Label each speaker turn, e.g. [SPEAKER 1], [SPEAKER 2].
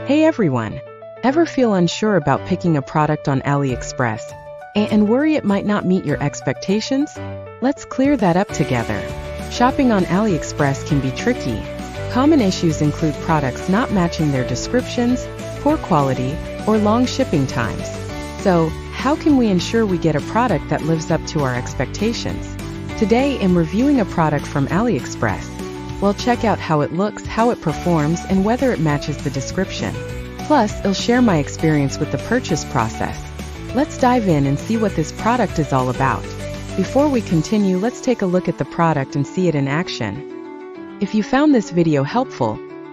[SPEAKER 1] Hey everyone! Ever feel unsure about picking a product on AliExpress and worry it might not meet your expectations? Let's clear that up together. Shopping on AliExpress can be tricky. Common issues include products not matching their descriptions, poor quality, or long shipping times. So, how can we ensure we get a product that lives up to our expectations? Today, in reviewing a product from AliExpress, we'll check out how it looks, how it performs, and whether it matches the description. Plus, I'll share my experience with the purchase process. Let's dive in and see what this product is all about. Before we continue, let's take a look at the product and see it in action. If you found this video helpful,